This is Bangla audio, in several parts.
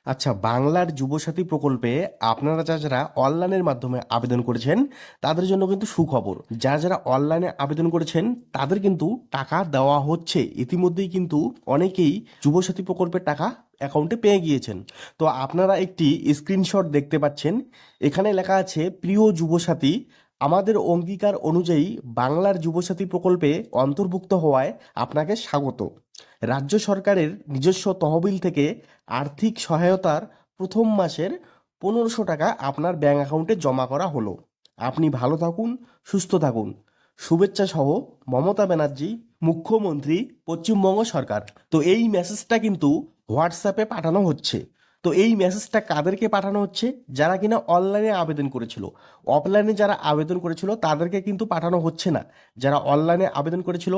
আচ্ছা, বাংলার যুবসাথী প্রকল্পে আপনারা যারা অনলাইনের মাধ্যমে আবেদন করেছেন তাদের জন্য কিন্তু সুখবর। যারা অনলাইনে আবেদন করেছেন তাদের কিন্তু টাকা দেওয়া হচ্ছে। ইতিমধ্যেই কিন্তু অনেকেই যুবসাথী প্রকল্পের টাকা অ্যাকাউন্টে পেয়ে গিয়েছেন। তো আপনারা একটি স্ক্রিনশট দেখতে পাচ্ছেন। এখানে লেখা আছে, প্রিয় যুবসাথী, আমাদের অঙ্গীকার অনুযায়ী বাংলার যুবসাথী প্রকল্পে অন্তর্ভুক্ত হওয়ায় আপনাকে স্বাগত। রাজ্য সরকারের নিজস্ব তহবিল থেকে আর্থিক সহায়তার প্রথম মাসের 1500 টাকা আপনার ব্যাঙ্ক অ্যাকাউন্টে জমা করা হলো। আপনি ভালো থাকুন, সুস্থ থাকুন। শুভেচ্ছা সহ, মমতা ব্যানার্জি, মুখ্যমন্ত্রী, পশ্চিমবঙ্গ সরকার। তো এই মেসেজটা কিন্তু হোয়াটসঅ্যাপে পাঠানো হচ্ছে। তো এই মেসেজটা কাদেরকে পাঠানো হচ্ছে? যারা কিনা অনলাইনে আবেদন করেছিল। অফলাইনে যারা আবেদন করেছিল তাদেরকে কিন্তু পাঠানো হচ্ছে না। যারা অনলাইনে আবেদন করেছিল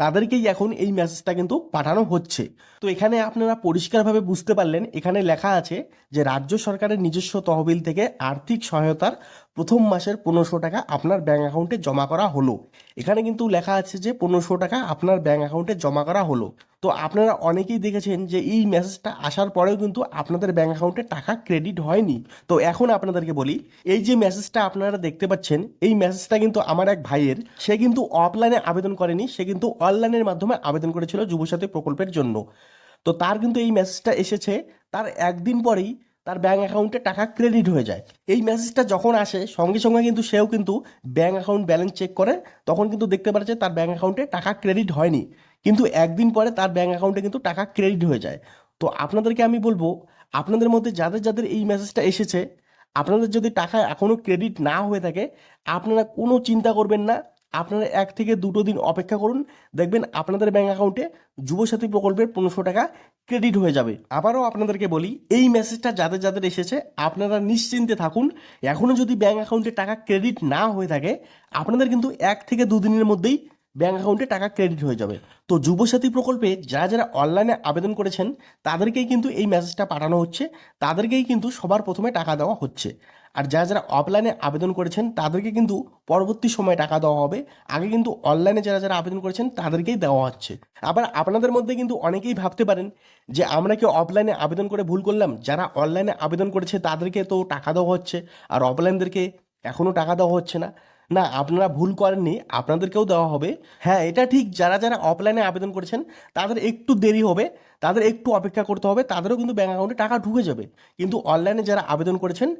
তাদেরকেই এখন এই মেসেজটা কিন্তু পাঠানো হচ্ছে। তো এখানে আপনারা পরিষ্কারভাবে বুঝতে পারলেন, এখানে লেখা আছে যে রাজ্য সরকারের নিজস্ব তহবিল থেকে আর্থিক সহায়তার প্রথম মাসের 1500 টাকা আপনার ব্যাঙ্ক অ্যাকাউন্টে জমা করা হলো। এখানে কিন্তু লেখা আছে যে 1500 টাকা আপনার ব্যাঙ্ক অ্যাকাউন্টে জমা করা হলো। তো আপনারা অনেকেই দেখেছেন যে এই মেসেজটা আসার পরেও কিন্তু আপনাদের ব্যাঙ্ক অ্যাকাউন্টে টাকা ক্রেডিট হয়নি। তো এখন আপনাদেরকে বলি, এই যে মেসেজটা আপনারা দেখতে পাচ্ছেন, এই মেসেজটা কিন্তু আমার এক ভাইয়ের। সে কিন্তু অফলাইনে আবেদন করেনি, সে কিন্তু অনলাইনের মাধ্যমে আবেদন করেছিল যুবসাথী প্রকল্পের জন্য। তো তার কিন্তু এই মেসেজটা এসেছে, তার একদিন পরেই তার ব্যাঙ্ক অ্যাকাউন্টে টাকা ক্রেডিট হয়ে যায়। এই মেসেজটা যখন আসে সঙ্গে সঙ্গে কিন্তু সেও কিন্তু ব্যাঙ্ক অ্যাকাউন্ট ব্যালেন্স চেক করে, তখন কিন্তু দেখতে পাচ্ছে তার ব্যাঙ্ক অ্যাকাউন্টে টাকা ক্রেডিট হয়নি, কিন্তু একদিন পরে তার ব্যাঙ্ক অ্যাকাউন্টে কিন্তু টাকা ক্রেডিট হয়ে যায়। তো আপনাদেরকে আমি বলবো, আপনাদের মধ্যে যাদের যাদের এই মেসেজটা এসেছে, আপনাদের যদি টাকা এখনও ক্রেডিট না হয়ে থাকে, আপনারা কোনো চিন্তা করবেন না। আপনারা 1 থেকে 2 দিন অপেক্ষা করুন, দেখবেন আপনাদের ব্যাঙ্ক অ্যাকাউন্টে যুবসাথী প্রকল্পের 1500 টাকা ক্রেডিট হয়ে যাবে। আবারও আপনাদেরকে বলি, এই মেসেজটা যাদের যাদের এসেছে আপনারা নিশ্চিন্তে থাকুন। এখনও যদি ব্যাঙ্ক অ্যাকাউন্টে টাকা ক্রেডিট না হয়ে থাকে, আপনাদের কিন্তু 1 থেকে 2 দিনের মধ্যেই ব্যাঙ্ক অ্যাকাউন্টে টাকা ক্রেডিট হয়ে যাবে। তো যুবসাথী প্রকল্পে যারা যারা অনলাইনে আবেদন করেছেন তাদেরকেই কিন্তু এই মেসেজটা পাঠানো হচ্ছে, তাদেরকেই কিন্তু সবার প্রথমে টাকা দেওয়া হচ্ছে। আর যারা যারা অফলাইনে আবেদন করেছেন তাদেরকে কিন্তু পরবর্তী সময়ে টাকা দেওয়া হবে। আগে কিন্তু অনলাইনে যারা যারা আবেদন করেছেন তাদেরকেই দেওয়া হচ্ছে। আবার আপনাদের মধ্যে কিন্তু অনেকেই ভাবতে পারেন যে আমরা কি অফলাইনে আবেদন করে ভুল করলাম? যারা অনলাইনে আবেদন করেছে তাদেরকে তো টাকা দেওয়া হচ্ছে, আর অফলাইনদেরকে এখনও টাকা দেওয়া হচ্ছে না। না, আপনারা ভুল করেননি, আপনাদেরকেও দেওয়া হবে। হ্যাঁ, এটা ঠিক, যারা যারা অফলাইনে আবেদন করেছেন তাদের একটু দেরি হবে, তাদের একটু অপেক্ষা করতে হবে, তাদেরও কিন্তু ব্যাঙ্ক অ্যাকাউন্টে টাকা ঢুকে যাবে। কিন্তু অনলাইনে যারা আবেদন করেছেন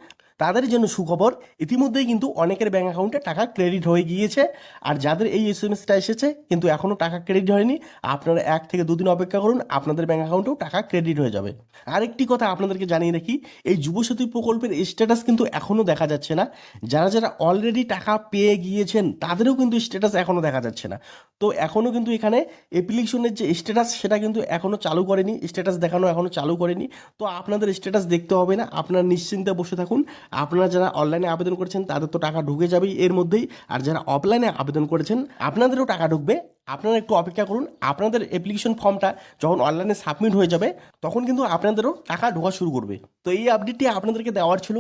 তাদের জন্য সুখবর, ইতিমধ্যেই কিন্তু অনেকের ব্যাঙ্ক অ্যাকাউন্টে টাকা ক্রেডিট হয়ে গিয়েছে। আর যাদের এই এসএমএসটা এসেছে কিন্তু এখনও টাকা ক্রেডিট হয়নি, আপনারা 1 থেকে 2 দিন অপেক্ষা করুন, আপনাদের ব্যাঙ্ক অ্যাকাউন্টেও টাকা ক্রেডিট হয়ে যাবে। আরেকটি কথা আপনাদেরকে জানিয়ে রাখি, এই যুবসাথী প্রকল্পের স্ট্যাটাস কিন্তু এখনও দেখা যাচ্ছে না। যারা যারা অলরেডি টাকা পেয়ে গিয়েছেন তাদেরও কিন্তু স্ট্যাটাস এখনও দেখা যাচ্ছে না। তো এখনও কিন্তু এখানে অ্যাপ্লিকেশনের যে স্ট্যাটাস সেটা কিন্তু এখনও চালু করেনি, স্ট্যাটাস দেখানো এখনও চালু করেনি। তো আপনাদের স্ট্যাটাস দেখতে হবে না, আপনারা নিশ্চিন্তে বসে থাকুন। আপনারা যারা অনলাইনে আবেদন করেছেন তাদের তো টাকা ঢুকে যাবেই এর মধ্যেই, আর যারা অফলাইনে আবেদন করেছেন আপনাদেরও টাকা ঢুকবে। আপনারা একটু অপেক্ষা করুন, আপনাদের অ্যাপ্লিকেশন ফর্মটা যখন অনলাইনে সাবমিট হয়ে যাবে তখন কিন্তু আপনাদেরও টাকা ঢোকা শুরু করবে। তো এই আপডেটটি আপনাদেরকে দেওয়ার ছিল।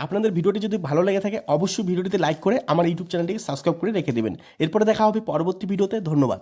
আপনাদের ভিডিওটি যদি ভালো লেগে থাকে অবশ্যই ভিডিওটিতে লাইক করে আমার ইউটিউব চ্যানেলটিকে সাবস্ক্রাইব করে রেখে দেবেন। এরপরে দেখা হবে পরবর্তী ভিডিওতে। ধন্যবাদ।